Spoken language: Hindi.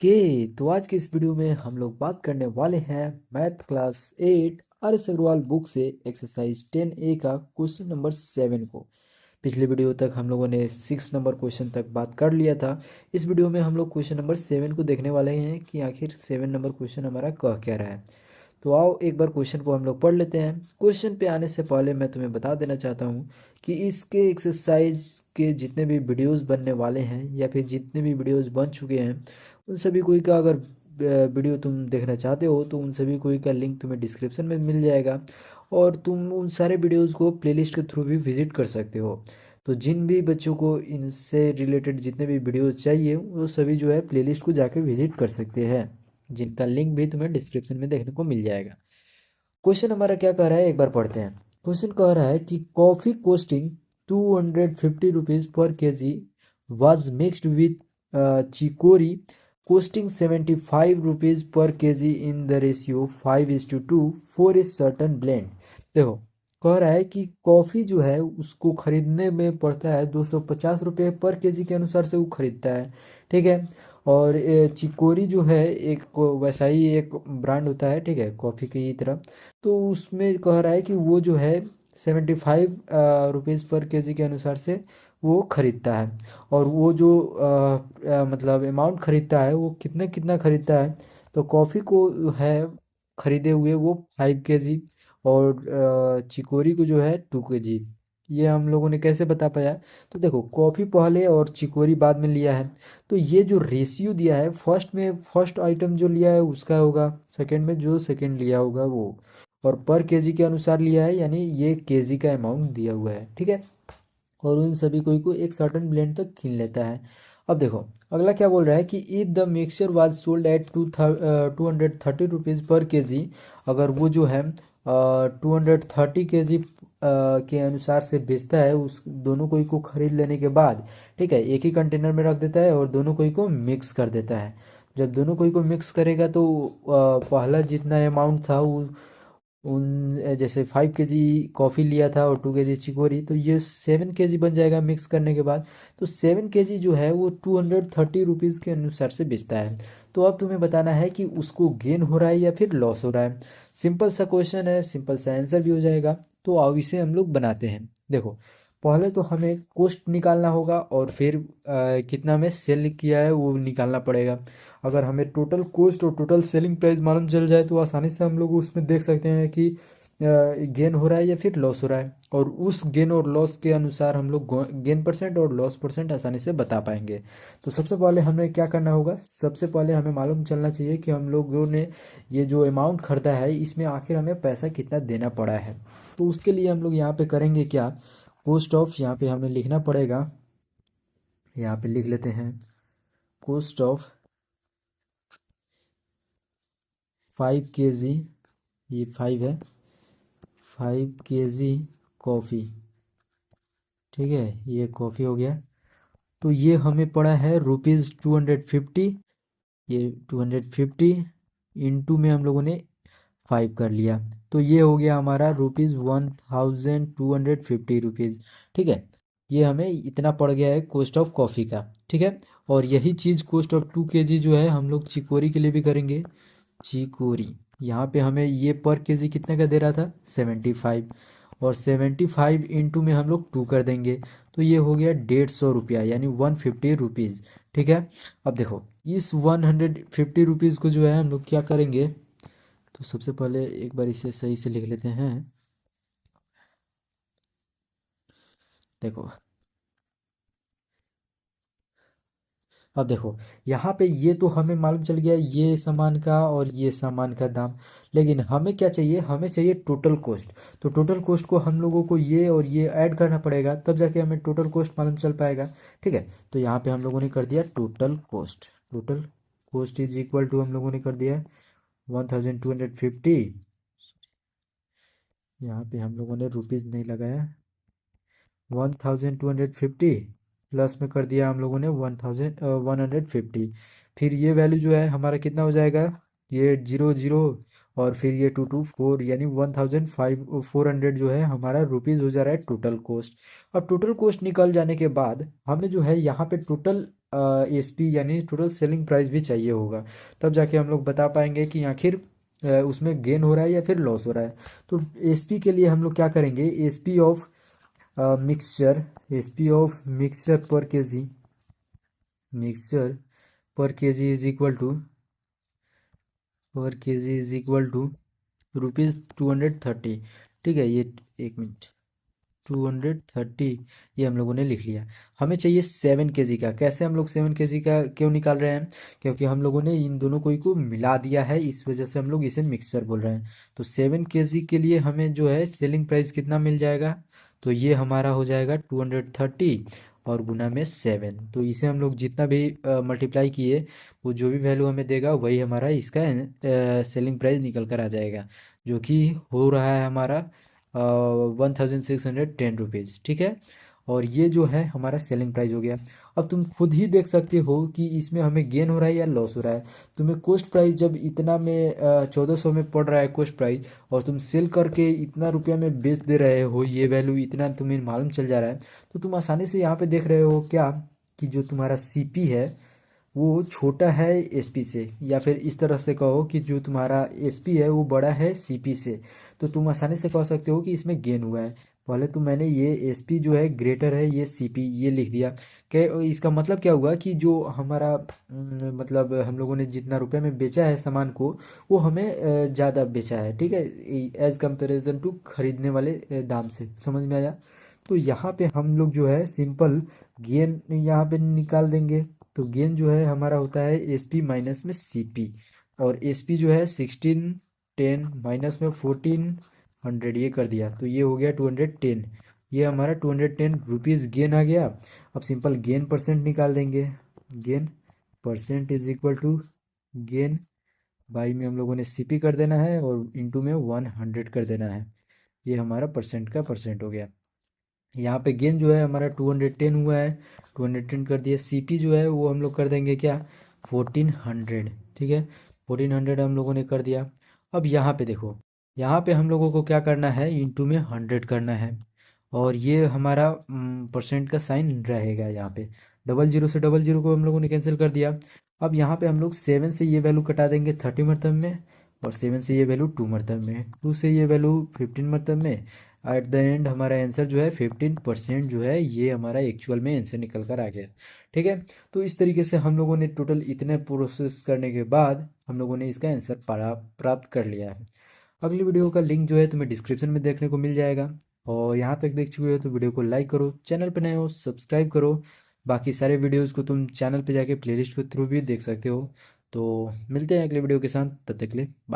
तो आज के इस वीडियो में हम लोग बात करने वाले हैं math class 8 R S. Agarwal book से एक्सरसाइज 10A का क्वेश्चन नंबर 7 को। पिछले वीडियो तक हम लोगों ने 6 नंबर क्वेश्चन तक बात कर लिया था। इस वीडियो में हम लोग क्वेश्चन नंबर 7 को देखने वाले हैं कि आखिर 7 नंबर क्वेश्चन हमारा कह क्या रहा है। तो आओ एक बार क्वेश्चन को हम लोग पढ़ लेते हैं। क्वेश्चन पे आने से पहले मैं तुम्हें बता देना चाहता हूँ कि इसके एक्सरसाइज के जितने भी वीडियोस बनने वाले हैं या फिर जितने भी वीडियोस बन चुके हैं उन सभी कोई का अगर वीडियो तुम देखना चाहते हो तो उन सभी कोई का लिंक तुम्हें डिस्क्रिप्शन में मिल जाएगा और तुम उन सारे वीडियोस को प्लेलिस्ट के थ्रू भी विजिट कर सकते हो। तो जिन भी बच्चों को इनसे रिलेटेड जितने भी वीडियोस चाहिए वो सभी जो है प्लेलिस्ट को जाके विजिट कर सकते हैं, जिनका लिंक भी तुम्हें डिस्क्रिप्शन में देखने को मिल जाएगा। क्वेश्चन हमारा क्या कह रहा है एक बार पढ़ते हैं। क्वेश्चन कह रहा है कि coffee costing 250 rupees per KG was mixed with chicory costing 75 rupees per kg in the ratio 5:2 for a certain blend। देखो कह रहा है कि कॉफ़ी जो है उसको खरीदने में पड़ता है 250 रुपये पर केजी के अनुसार से वो खरीदता है, ठीक है। और चिकोरी जो है एक वैसा ही एक ब्रांड होता है, ठीक है, कॉफ़ी की तरह। तो उसमें कह रहा है कि वो जो है 75 रुपीज़ पर केजी के अनुसार से वो खरीदता है। और वो जो मतलब अमाउंट खरीदता है वो कितना कितना खरीदता है। तो कॉफ़ी को है खरीदे हुए वो 5 केजी और चिकोरी को जो है 2 केजी। ये हम लोगों ने कैसे बता पाया। तो देखो कॉफ़ी पहले और चिकोरी बाद में लिया है, तो ये जो रेशियो दिया है फर्स्ट में फर्स्ट आइटम जो लिया है उसका होगा, सेकंड में जो सेकंड लिया होगा वो, और पर केजी के अनुसार लिया है यानी ये केजी का अमाउंट दिया हुआ है, ठीक है। और उन सभी को एक सर्टन ब्लेंड तक कीन लेता है। अब देखो अगला क्या बोल रहा है कि if the mixture was sold at 230 rupees पर केजी, अगर वो जो है 230 केजी के अनुसार से बेचता है, उस दोनों को खरीद लेने के बाद, ठीक है, एक ही कंटेनर में रख देता है और दोनों को मिक्स कर देता है। जब दोनों को मिक्स करेगा तो पहला जितना अमाउंट था वो उन जैसे 5 केजी कॉफ़ी लिया था और 2 केजी चिकोरी, तो ये 7 केजी बन जाएगा मिक्स करने के बाद। तो 7 केजी जो है वो 230 रुपीज़ के अनुसार से बेचता है। तो अब तुम्हें बताना है कि उसको गेन हो रहा है या फिर लॉस हो रहा है। सिंपल सा क्वेश्चन है, सिंपल सा आंसर भी हो जाएगा। तो अब इसे हम लोग बनाते हैं। देखो पहले तो हमें कॉस्ट निकालना होगा और फिर कितना में सेल किया है वो निकालना पड़ेगा। अगर हमें टोटल कॉस्ट और टोटल सेलिंग प्राइस मालूम चल जाए तो आसानी से हम लोग उसमें देख सकते हैं कि गेन हो रहा है या फिर लॉस हो रहा है, और उस गेन और लॉस के अनुसार हम लोग गेन परसेंट और लॉस परसेंट आसानी से बता पाएंगे। तो सबसे पहले हमें क्या करना होगा, सबसे पहले हमें मालूम चलना चाहिए कि हम लोगों ने ये जो अमाउंट खरीदा है इसमें आखिर हमें पैसा कितना देना पड़ा है। तो उसके लिए हम लोग यहाँ पे करेंगे क्या, कॉस्ट ऑफ यहाँ पे हमें लिखना पड़ेगा। यहाँ पे लिख लेते हैं कॉस्ट ऑफ 5 केजी, ये 5 है, 5 केजी कॉफ़ी, ठीक है, ये कॉफ़ी हो गया। तो ये हमें पड़ा है ₹250। ये 250 इंटू में हम लोगों ने 5 कर लिया, तो ये हो गया हमारा ₹1250, ठीक है। ये हमें इतना पड़ गया है कॉस्ट ऑफ कॉफ़ी का, ठीक है। और यही चीज़ कॉस्ट ऑफ 2 केजी जो है हम लोग चिकोरी के लिए भी करेंगे। चिकोरी यहाँ पे हमें ये पर केजी कितने का दे रहा था 75, और 75 इंटू में हम लोग 2 कर देंगे, तो ये हो गया 150 रुपया यानी 150 रुपीज़, ठीक है। अब देखो इस 150 रुपीज़ को जो है हम लोग क्या करेंगे, तो सबसे पहले एक बार इसे सही से लिख लेते हैं। देखो अब देखो यहाँ पे ये तो हमें मालूम चल गया ये सामान का और ये सामान का दाम, लेकिन हमें क्या चाहिए, हमें चाहिए टोटल कॉस्ट। तो टोटल कॉस्ट को हम लोगों को ये और ये ऐड करना पड़ेगा तब जाके हमें टोटल कॉस्ट मालूम चल पाएगा, ठीक है। तो यहाँ पे हम लोगों ने कर दिया total cost, total cost is equal to हम लोगों ने कर दिया 1250। यहाँ पे हम लोगों ने रुपीज़ नहीं लगाया, 1250 प्लस में कर दिया हम लोगों ने 150। फिर ये वैल्यू जो है हमारा कितना हो जाएगा, ये 00 और फिर ये 224 यानी 1500 जो है हमारा रुपीज़ हो जा रहा है टोटल कॉस्ट। अब टोटल कॉस्ट निकल जाने के बाद हमें जो है यहाँ पे टोटल एस पी यानी टोटल सेलिंग प्राइस भी चाहिए होगा, तब जाके हम लोग बता पाएंगे कि आखिर उसमें गेन हो रहा है या फिर लॉस हो रहा है। तो एस पी के लिए हम लोग क्या करेंगे, S P of mixture, S P of mixture पर के जी, मिक्सचर पर के जी इज इक्वल टू, पर के जी इज इक्वल टू ₹230। ठीक है, ये एक मिनट, 230 ये हम लोगों ने लिख लिया। हमें चाहिए 7 kg का। कैसे हम लोग 7 kg का क्यों निकाल रहे हैं, क्योंकि हम लोगों ने इन दोनों को मिला दिया है, इस वजह से हम लोग इसे मिक्सचर बोल रहे हैं। तो 7 kg के लिए हमें जो है सेलिंग प्राइस कितना मिल जाएगा, तो ये हमारा हो जाएगा 230 और गुना में 7। तो इसे हम लोग जितना भी मल्टीप्लाई किए, वो जो भी वैल्यू हमें देगा वही हमारा इसका सेलिंग प्राइस निकल कर आ जाएगा, जो कि हो रहा है हमारा 1610 रुपीज़। ठीक है, और ये जो है हमारा सेलिंग प्राइस हो गया। अब तुम खुद ही देख सकते हो कि इसमें हमें गेन हो रहा है या लॉस हो रहा है। तुम्हें कॉस्ट प्राइस जब इतना में 1400 में पड़ रहा है कॉस्ट प्राइस, और तुम सेल करके इतना रुपया में बेच दे रहे हो, ये वैल्यू इतना तुम्हें मालूम चल जा रहा है, तो तुम आसानी से यहाँ पे देख रहे हो क्या, कि जो तुम्हारा सीपी है वो छोटा है एसपी से, या फिर इस तरह से कहो कि जो तुम्हारा एसपी है वो बड़ा है सीपी से। तो तुम आसानी से कह सकते हो कि इसमें गेन हुआ है। पहले तो मैंने ये एसपी जो है ग्रेटर है ये सीपी ये लिख दिया। क्या इसका मतलब क्या हुआ कि जो हमारा मतलब हम लोगों ने जितना रुपए में बेचा है सामान को, वो हमें ज़्यादा बेचा है। ठीक है, एज कंपेरिजन टू खरीदने वाले दाम से। समझ में आया? तो यहाँ पे हम लोग जो है सिंपल गेन यहाँ पे निकाल देंगे। तो गेन जो है हमारा होता है एस पी माइनस में सी पी, और एस पी जो है 1610 माइनस में 1400 ये कर दिया, तो ये हो गया 210। ये हमारा 210 रुपीज़ गेन आ गया। अब सिंपल गेन परसेंट निकाल देंगे। Gain percent is equal to gain by में हम लोगों ने सीपी कर देना है और इनटू में 100 कर देना है। ये हमारा परसेंट का परसेंट हो गया। यहाँ पे गेन जो है हमारा 210 हुआ है, 210 कर दिया। सीपी जो है वो हम लोग कर देंगे क्या, 1400। ठीक है, 1400 हम लोगों ने कर दिया। अब यहाँ पे देखो, यहाँ पे हम लोगों को क्या करना है, इंटू में 100 करना है, और ये हमारा परसेंट का साइन रहेगा यहाँ पे। डबल जीरो से डबल जीरो को हम लोगों ने कैंसिल कर दिया। अब यहाँ पे हम लोग 7 से ये वैल्यू कटा देंगे 30 मरतब में, और 7 से ये वैल्यू 2 मरतब में, 2 से ये वैल्यू 15 मरतब में। एट द एंड हमारा आंसर जो है 15% जो है ये हमारा एक्चुअल में आंसर निकल कर आ गया। ठीक है, तो इस तरीके से हम लोगों ने टोटल इतने प्रोसेस करने के बाद हम लोगों ने इसका आंसर प्राप्त कर लिया है। अगली वीडियो का लिंक जो है तुम्हें डिस्क्रिप्शन में देखने को मिल जाएगा। और यहाँ तक देख चुके हो तो वीडियो को लाइक करो, चैनल पर नए हो सब्सक्राइब करो। बाकी सारे वीडियोज़ को तुम चैनल पे जाके प्लेलिस्ट के थ्रू भी देख सकते हो। तो मिलते हैं अगले वीडियो के साथ, तब तक के लिए बाय।